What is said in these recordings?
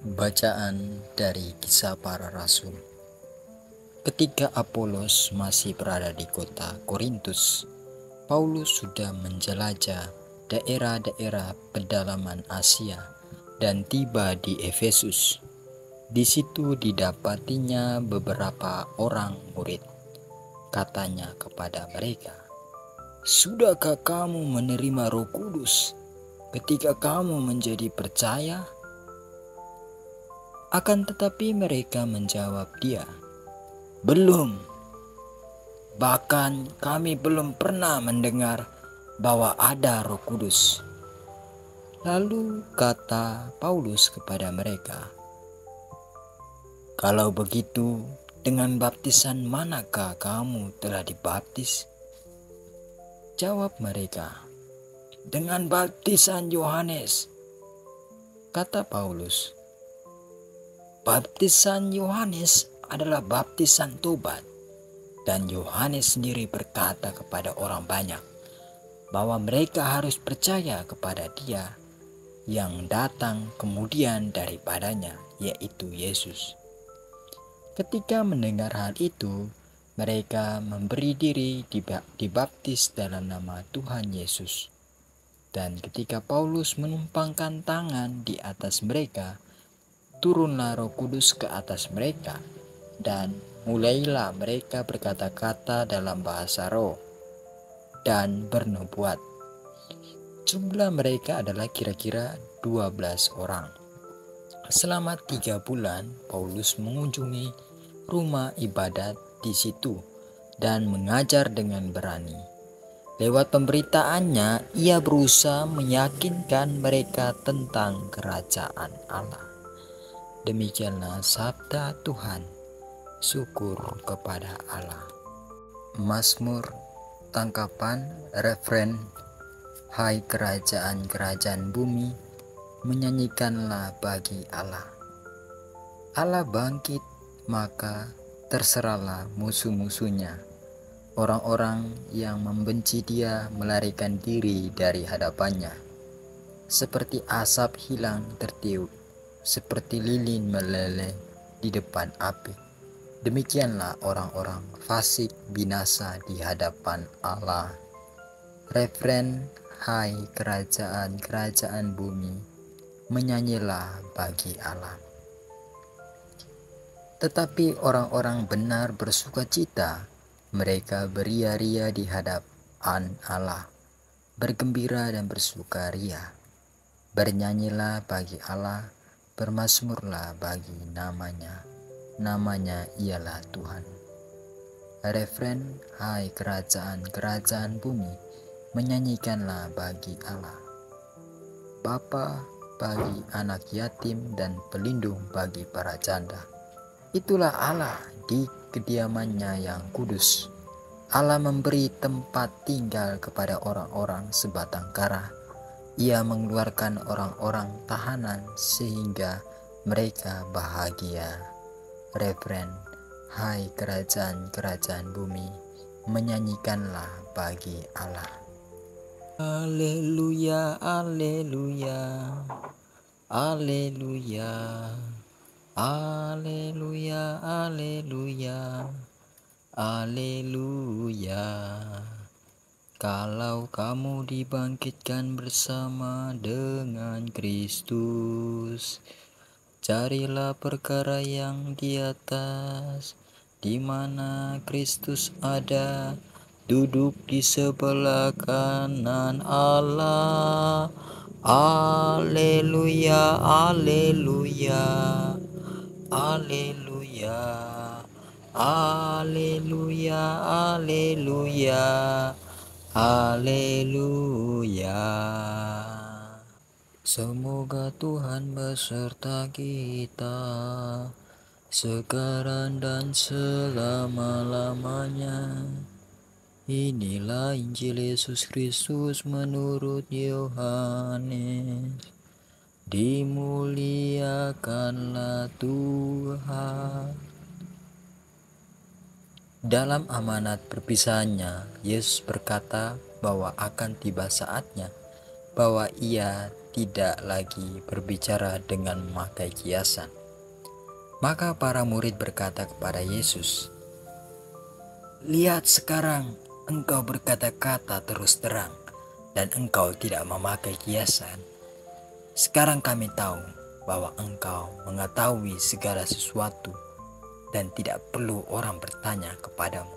Bacaan dari Kisah Para Rasul. Ketika Apolos masih berada di kota Korintus, Paulus sudah menjelajah daerah-daerah pedalaman Asia dan tiba di Efesus. Di situ didapatinya beberapa orang murid. Katanya kepada mereka, "Sudahkah kamu menerima Roh Kudus ketika kamu menjadi percaya?" Akan tetapi mereka menjawab dia, "Belum. Bahkan kami belum pernah mendengar bahwa ada Roh Kudus." Lalu kata Paulus kepada mereka, "Kalau begitu, dengan baptisan manakah kamu telah dibaptis?" Jawab mereka, "Dengan baptisan Yohanes." Kata Paulus, "Baptisan Yohanes adalah baptisan tobat." Dan Yohanes sendiri berkata kepada orang banyak bahwa mereka harus percaya kepada Dia yang datang kemudian daripadanya, yaitu Yesus. Ketika mendengar hal itu, mereka memberi diri dibaptis dalam nama Tuhan Yesus. Dan ketika Paulus menumpangkan tangan di atas mereka, turunlah Roh Kudus ke atas mereka, dan mulailah mereka berkata-kata dalam bahasa roh dan bernubuat. Jumlah mereka adalah kira-kira 12 orang. Selama 3 bulan, Paulus mengunjungi rumah ibadat di situ dan mengajar dengan berani. Lewat pemberitaannya, ia berusaha meyakinkan mereka tentang kerajaan Allah. Demikianlah sabda Tuhan. Syukur kepada Allah. Mazmur tangkapan refren, "Hai kerajaan-kerajaan bumi, menyanyikanlah bagi Allah. Allah bangkit, maka terserahlah musuh-musuhnya. Orang-orang yang membenci Dia melarikan diri dari hadapannya. Seperti asap hilang tertiup, seperti lilin meleleh di depan api. Demikianlah orang-orang fasik binasa di hadapan Allah." Refren, "Hai kerajaan-kerajaan bumi, menyanyilah bagi Allah." Tetapi orang-orang benar bersukacita, mereka beria-ria di hadapan Allah, bergembira dan bersukaria. Bernyanyilah bagi Allah, bermazmurlah bagi namanya. Namanya ialah Tuhan. Refren, "Hai kerajaan-kerajaan bumi, menyanyikanlah bagi Allah. Bapa bagi anak yatim dan pelindung bagi para janda. Itulah Allah di kediamannya yang kudus. Allah memberi tempat tinggal kepada orang-orang sebatang kara. Ia mengeluarkan orang-orang tahanan sehingga mereka bahagia." Refren, "Hai kerajaan-kerajaan bumi, menyanyikanlah bagi Allah." Haleluya, haleluya, haleluya, haleluya, haleluya, haleluya. Kalau kamu dibangkitkan bersama dengan Kristus, carilah perkara yang di atas, di mana Kristus ada, duduk di sebelah kanan Allah. Haleluya, haleluya, haleluya, haleluya, haleluya, haleluya. Semoga Tuhan beserta kita sekarang dan selama-lamanya. Inilah Injil Yesus Kristus menurut Yohanes. Dimuliakanlah Tuhan. Dalam amanat perpisahannya, Yesus berkata bahwa akan tiba saatnya bahwa Ia tidak lagi berbicara dengan memakai kiasan. Maka para murid berkata kepada Yesus, "Lihat sekarang engkau berkata-kata terus terang dan engkau tidak memakai kiasan. Sekarang kami tahu bahwa engkau mengetahui segala sesuatu dan tidak perlu orang bertanya kepadamu.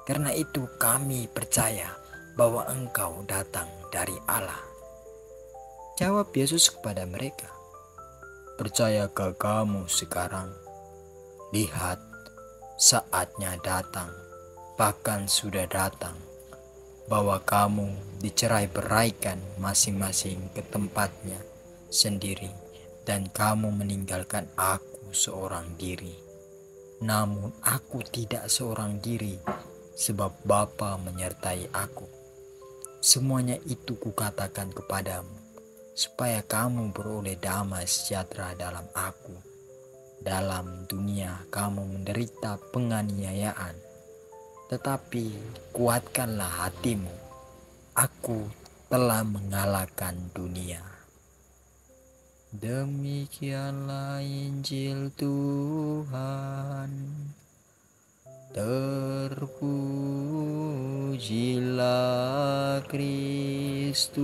Karena itu kami percaya bahwa engkau datang dari Allah." Jawab Yesus kepada mereka, "Percayakah kamu sekarang? Lihat, saatnya datang, bahkan sudah datang, bahwa kamu dicerai-beraikan masing-masing ke tempatnya sendiri, dan kamu meninggalkan aku seorang diri. Namun aku tidak seorang diri, sebab Bapa menyertai aku. Semuanya itu kukatakan kepadamu, supaya kamu beroleh damai sejahtera dalam aku. Dalam dunia kamu menderita penganiayaan, tetapi kuatkanlah hatimu. Aku telah mengalahkan dunia." Demikianlah Injil Tuhan. Terpujilah Kristus.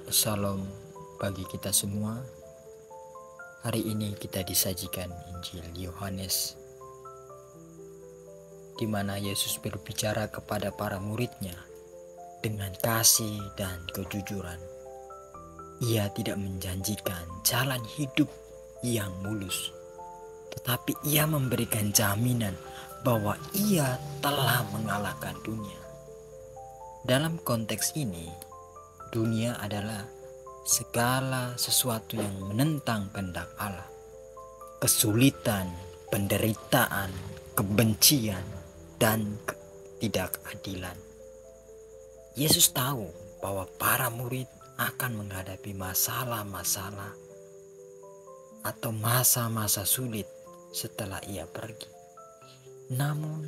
Salam bagi kita semua. Hari ini kita disajikan Injil Yohanes, di mana Yesus berbicara kepada para muridnya dengan kasih dan kejujuran. Ia tidak menjanjikan jalan hidup yang mulus, tetapi ia memberikan jaminan bahwa ia telah mengalahkan dunia. Dalam konteks ini, dunia adalah segala sesuatu yang menentang kehendak Allah. Kesulitan, penderitaan, kebencian, dan ketidakadilan. Yesus tahu bahwa para murid akan menghadapi masalah-masalah atau masa-masa sulit setelah ia pergi. Namun,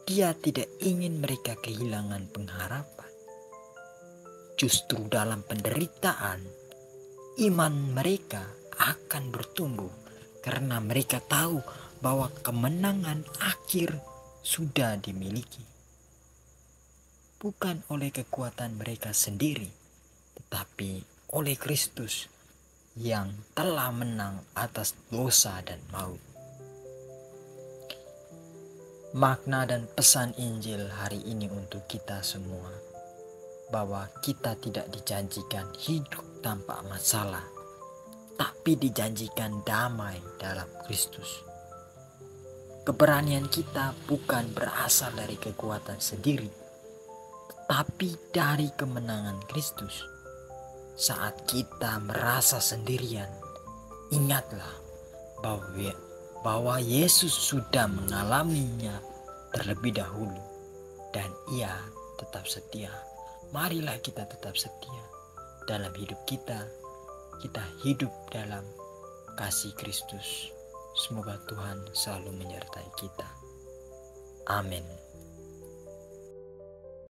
dia tidak ingin mereka kehilangan pengharapan. Justru dalam penderitaan, iman mereka akan bertumbuh karena mereka tahu bahwa kemenangan akhir sudah dimiliki. Bukan oleh kekuatan mereka sendiri, tetapi oleh Kristus yang telah menang atas dosa dan maut. Makna dan pesan Injil hari ini untuk kita semua, bahwa kita tidak dijanjikan hidup tanpa masalah, tapi dijanjikan damai dalam Kristus. Keberanian kita bukan berasal dari kekuatan sendiri, tapi dari kemenangan Kristus. Saat kita merasa sendirian, ingatlah bahwa Yesus sudah mengalaminya terlebih dahulu dan ia tetap setia. Marilah kita tetap setia dalam hidup kita. Kita hidup dalam kasih Kristus. Semoga Tuhan selalu menyertai kita. Amin.